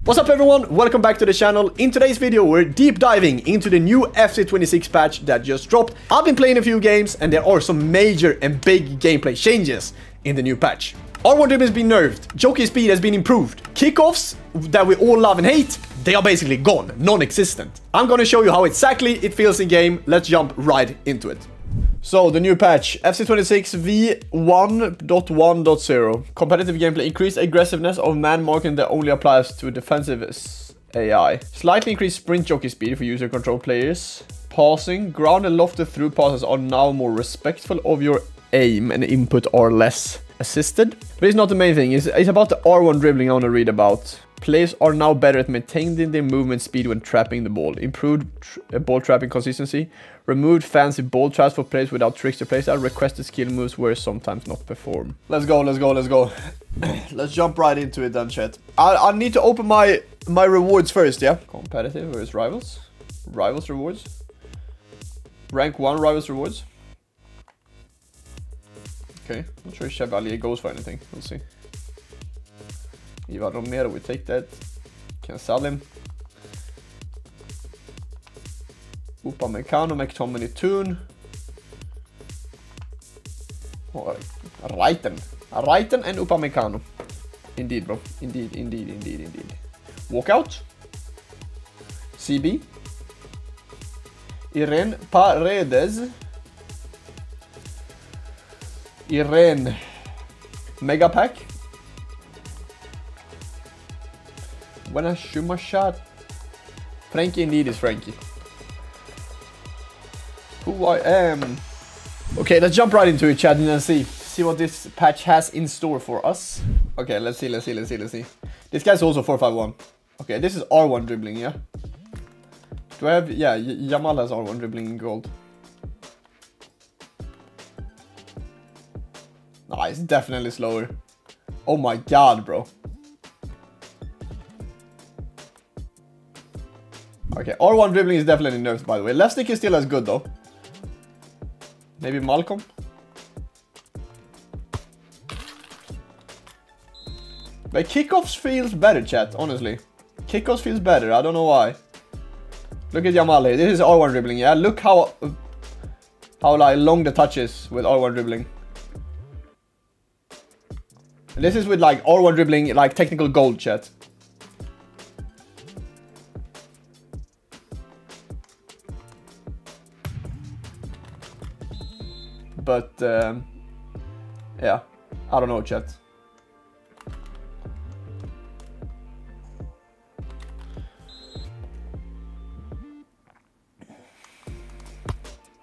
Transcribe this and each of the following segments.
What's up everyone, welcome back to the channel. In today's video we're deep diving into the new FC26 patch that just dropped. I've been playing a few games and there are some major and big gameplay changes in the new patch. R1 dribbling has been nerfed, jockey speed has been improved, kickoffs that we all love and hate, they are basically gone, non-existent. I'm gonna show you how exactly it feels in game. Let's jump right into it. So, the new patch, FC26 v1.1.0. Competitive gameplay, increased aggressiveness of man marking that only applies to defensive AI. Slightly increased sprint jockey speed for user control players. Passing, ground and lofted through passes are now more respectful of your aim and input are less assisted. But it's not the main thing, it's about the R1 dribbling I want to read about. Players are now better at maintaining their movement speed when trapping the ball. Improved ball trapping consistency. Removed fancy ball traps for players without tricks to place out. Requested skill moves were sometimes not performed. Let's go. Let's jump right into it then, chat. I need to open my rewards first, yeah? Competitive versus rivals. Rivals rewards. Rank 1 rivals rewards. Okay, not sure if Chevalier goes for anything. We'll see. Ivan Romero, we take that. Can sell him. Upamecano, McTominay, Toon. Oh, Reiten and Upamecano. Indeed, bro. Indeed. Walkout. CB. Irene Paredes. Irene. Mega Pack. When I shoot my shot. Frankie indeed is Frankie. Who I am. Okay, let's jump right into it, chat, and see what this patch has in store for us. Okay, let's see. This guy's also 451. Okay, this is R1 dribbling, yeah? Do I have... Yeah, Yamal has R1 dribbling in gold. Nice, definitely slower. Oh my god, bro. Okay, R1 dribbling is definitely nerfed, by the way. Left stick is still as good, though. Maybe Malcolm? But kickoffs feels better, chat, honestly. Kickoffs feels better, I don't know why. Look at Yamal here. This is R1 dribbling, yeah? Look how like, long the touch is with R1 dribbling. And this is with, like, R1 dribbling, like, technical gold, chat. But, yeah, I don't know, chat.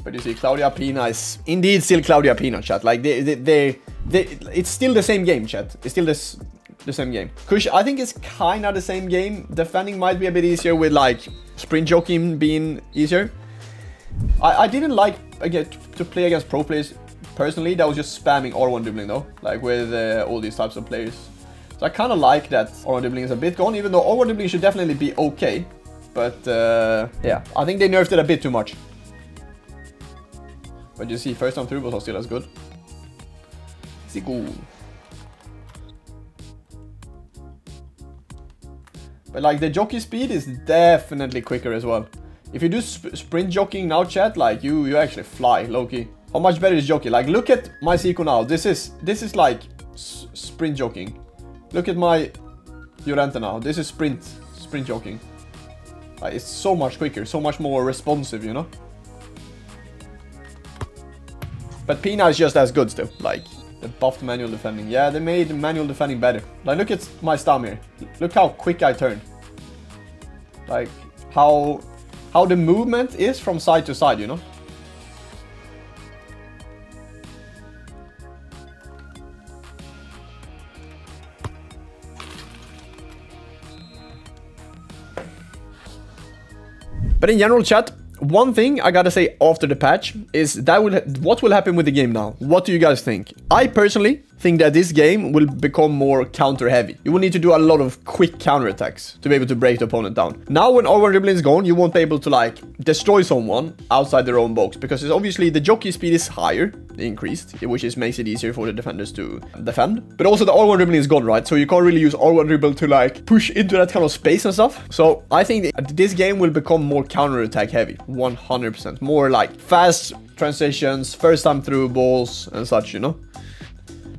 But you see, Claudia Pina is indeed still Claudia Pina, chat. Like, it's still the same game, chat. It's still the same game. Kush, I think it's kind of the same game. Defending might be a bit easier with, like, sprint jockeying being easier. I didn't like to play against pro players personally that was just spamming R1 dribbling though, like with all these types of players. So I kind of like that R1 dribbling is a bit gone, even though R1 dribbling should definitely be okay. But yeah, I think they nerfed it a bit too much. But you see, first time through was still as good. But like the jockey speed is definitely quicker as well. If you do sprint jockeying now, chat, like you actually fly, low-key. How much better is jockey? Like, look at my Seiko now. This is like sprint jockeying. Look at my Llorente now. This is sprint jockeying. Like, it's so much quicker, so much more responsive, you know. But Pina is just as good still. Like, the buffed manual defending. Yeah, they made manual defending better. Like, look at my stam here. Look how quick I turn. Like, how the movement is from side to side, you know? But in general, chat, one thing I gotta say after the patch is that what will happen with the game now? What do you guys think? I personally think that this game will become more counter heavy. You will need to do a lot of quick counter attacks to be able to break the opponent down. Now when R1 dribbling is gone, you won't be able to like destroy someone outside their own box because it's obviously the jockey speed is higher. increased, which is makes it easier for the defenders to defend. But also the R1 dribbling is gone, right? So you can't really use R1 dribble to like push into that kind of space and stuff. So I think this game will become more counter-attack heavy, 100%. More like fast transitions, first time through balls and such, you know?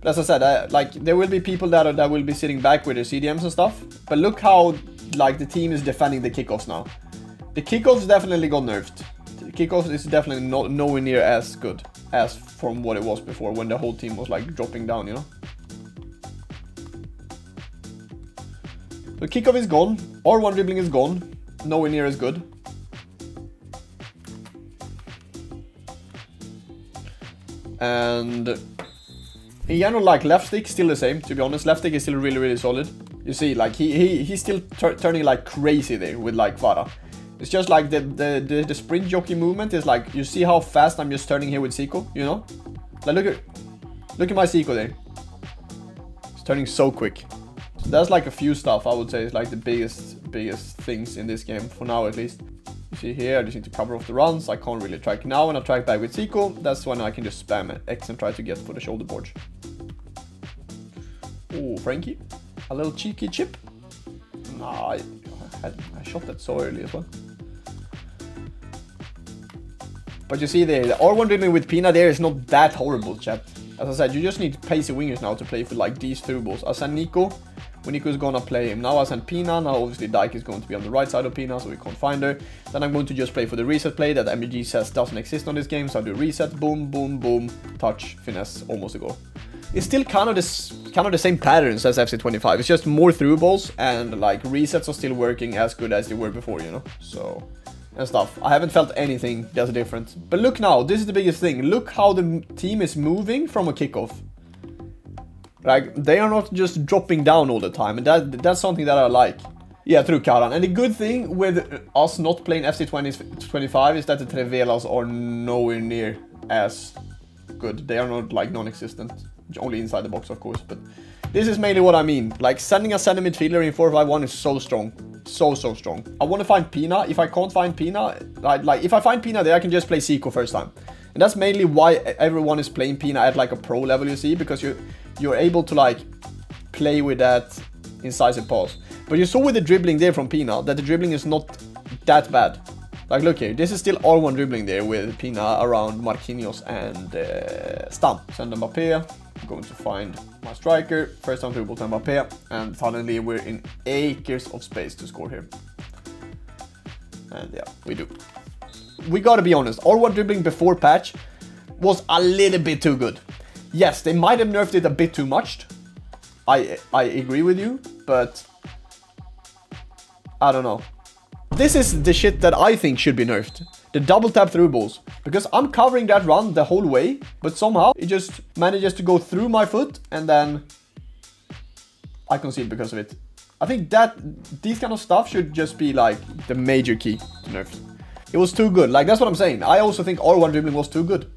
But as I said, like there will be people that will be sitting back with their CDMs and stuff. But look how like the team is defending the kickoffs now. The kickoffs definitely got nerfed. The kickoffs is definitely nowhere near as good as from what it was before, when the whole team was like dropping down, you know? The kickoff is gone, R1 dribbling is gone, nowhere near as good. And in general, like left stick still the same, to be honest. Left stick is still really solid. You see, like he's still turning like crazy there with like Vara. It's just like the sprint jockey movement is like, you see how fast I'm just turning here with Zico, you know? Like look at my Zico there. It's turning so quick. So that's like a few stuff I would say is like the biggest things in this game for now at least. You see here, I just need to cover off the runs. I can't really track now. When I track back with Zico, that's when I can just spam X and try to get for the shoulder board. Oh, Frankie, a little cheeky chip. Nah, I shot that so early as well. But you see there, the R1 dribbling with Pina there is not that horrible, chat. As I said, you just need pacey wingers now to play for like these through balls. I send Nico, when Nico is gonna play him. Now I send Pina, now obviously Dyke is going to be on the right side of Pina, so we can't find her. Then I'm going to just play for the reset play that MG says doesn't exist on this game, so I do reset, boom, boom, boom, touch, finesse, almost a goal. It's still kind of the same patterns as FC25. It's just more through balls, and like resets are still working as good as they were before, you know. So and stuff. I haven't felt anything that's different. But look now, this is the biggest thing. Look how the team is moving from a kickoff. Like they are not just dropping down all the time, and that's something that I like. Yeah, through Karan. And the good thing with us not playing FC25 is that the Trevelas are nowhere near as good. They are not like non-existent. Only inside the box, of course, but this is mainly what I mean. Like sending a center midfielder in 4-5-1 is so strong. So strong. I want to find Pina. If I can't find Pina, like if I find Pina there, I can just play Zico first time. And that's mainly why everyone is playing Pina at like a pro level, you see, because you're able to like play with that incisive pass. But you saw with the dribbling there from Pina that the dribbling is not that bad. Like look here, this is still R1 dribbling there with Pina around Marquinhos and Stam. Send Mbappé. I'm going to find my striker, first time through ball to Mbappé, and suddenly we're in acres of space to score here. And yeah, we do. We gotta be honest, R1 dribbling before patch was a little bit too good. Yes, they might have nerfed it a bit too much. I agree with you, but I don't know. This is the shit that I think should be nerfed. The double tap through balls. Because I'm covering that run the whole way, but somehow it just manages to go through my foot and then I concede because of it. I think that these kind of stuff should just be like the major key to nerf. It was too good. Like that's what I'm saying. I also think R1 dribbling was too good.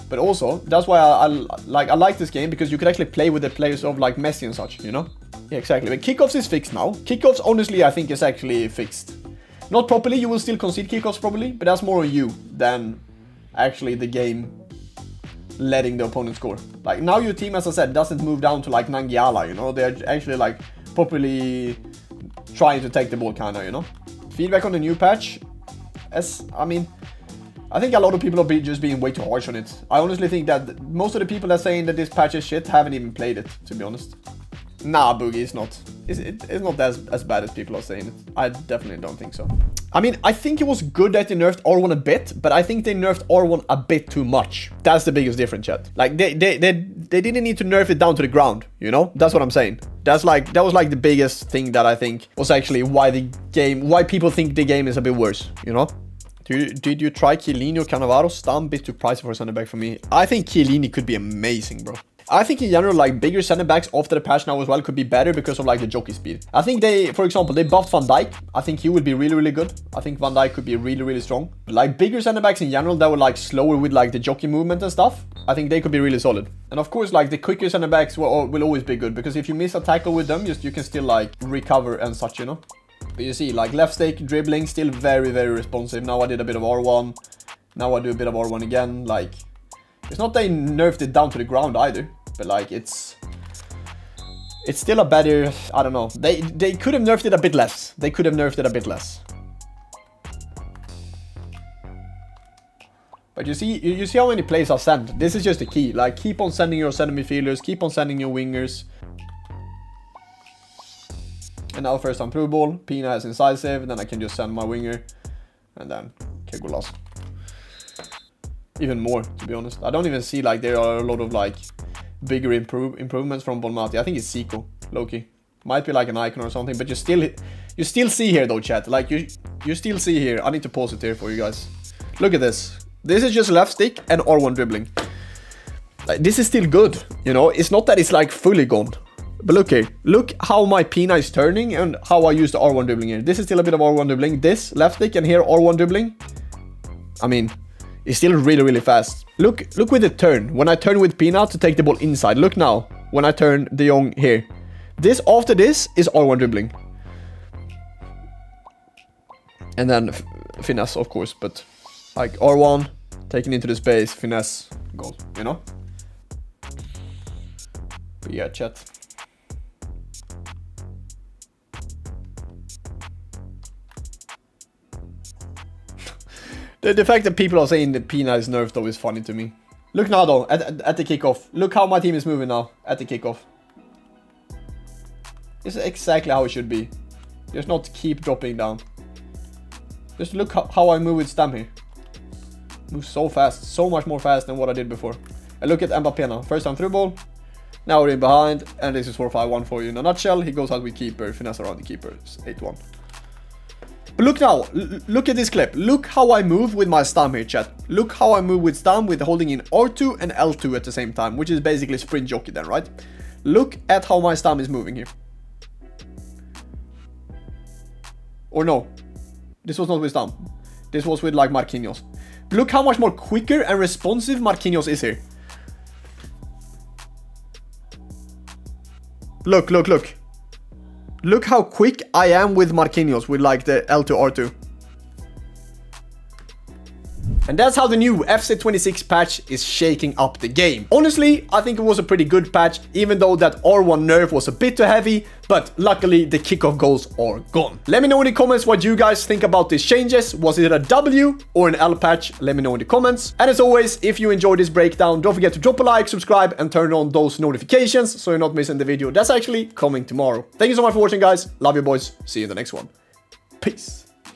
But also, that's why I like this game, because you could actually play with the players of like Messi and such, you know? Yeah, exactly. But kickoffs is fixed now. Kickoffs, honestly, I think is actually fixed. Not properly, you will still concede kickoffs probably, but that's more on you than actually the game letting the opponent score. Like now your team, as I said, doesn't move down to like Nangiala, you know? They're actually like properly trying to take the ball kinda, you know? Feedback on the new patch. I think a lot of people are just being way too harsh on it. I honestly think that most of the people that are saying that this patch is shit haven't even played it, to be honest. Nah, Boogie, it's not. It's not as bad as people are saying it. I definitely don't think so. I mean, I think it was good that they nerfed R1 a bit, but I think they nerfed R1 a bit too much. That's the biggest difference, chat. Like, they didn't need to nerf it down to the ground, you know? That's what I'm saying. That was like the biggest thing that I think was actually why people think the game is a bit worse, you know? Did you try Chiellini or Cannavaro? Stam bit too pricey for a center back for me. I think Chiellini could be amazing, bro. I think in general, like bigger center backs after the patch now as well could be better because of like the jockey speed. I think for example, they buffed Van Dijk. I think he would be really good. I think Van Dijk could be really strong. Like bigger center backs in general that were like slower with like the jockey movement and stuff. I think they could be really solid. And of course, like the quicker center backs will always be good, because if you miss a tackle with them, you can still like recover and such, you know. But you see, like left stick dribbling still very responsive. Now I did a bit of R1. Now I do a bit of R1 again. Like It's not they nerfed it down to the ground either, but like it's still a better, I don't know. They could have nerfed it a bit less. They could have nerfed it a bit less. But you see how many plays are sent. This is just the key. Like, keep on sending your center midfielders, keep on sending your wingers. And now first time through ball, Pina has incisive, then I can just send my winger, and then Kegolas. Even more, to be honest. I don't even see like there are a lot of like bigger improvements from Bonmati. I think it's Zico, low-key. Might be like an icon or something, but you still see here though, chat. Like you still see here. I need to pause it here for you guys. Look at this. This is just left stick and R1 dribbling. Like, this is still good, you know. It's not that it's like fully gone. But look here. Look how my Pina is turning and how I use the R1 dribbling here. This is still a bit of R1 dribbling. This left stick and here R1 dribbling. I mean, it's still really, really fast. Look with the turn. When I turn with Pina to take the ball inside. Look now. When I turn De Jong here. This after this is R1 dribbling. And then finesse, of course. But like R1, taken into the space, finesse, goal. You know? But yeah, chat. The fact that people are saying that Pina is nerfed though is funny to me. Look now though, at the kickoff. Look how my team is moving now, at the kickoff. This is exactly how it should be. Just not keep dropping down. Just look how I move with Stam here. Move so fast, so much more fast than what I did before. And look at Mbappé now, first time through ball. Now we're in behind, and this is 4-5-1 for you in a nutshell. He goes out with keeper, finesse around the keeper, 8-1. But look now, look at this clip. Look how I move with my Stam here, chat. Look how I move with Stam with holding in R2 and L2 at the same time, which is basically sprint jockey then, right? Look at how my Stam is moving here. Or no, this was not with Stam. This was with like Marquinhos. Look how much more quicker and responsive Marquinhos is here. Look. Look how quick I am with Marquinhos with like the L2 R2. And that's how the new FC26 patch is shaking up the game. Honestly, I think it was a pretty good patch, even though that R1 nerf was a bit too heavy, but luckily the kickoff goals are gone. Let me know in the comments what you guys think about these changes. Was it a W or an L patch? Let me know in the comments. And as always, if you enjoyed this breakdown, don't forget to drop a like, subscribe, and turn on those notifications so you're not missing the video that's actually coming tomorrow. Thank you so much for watching, guys. Love you, boys. See you in the next one. Peace.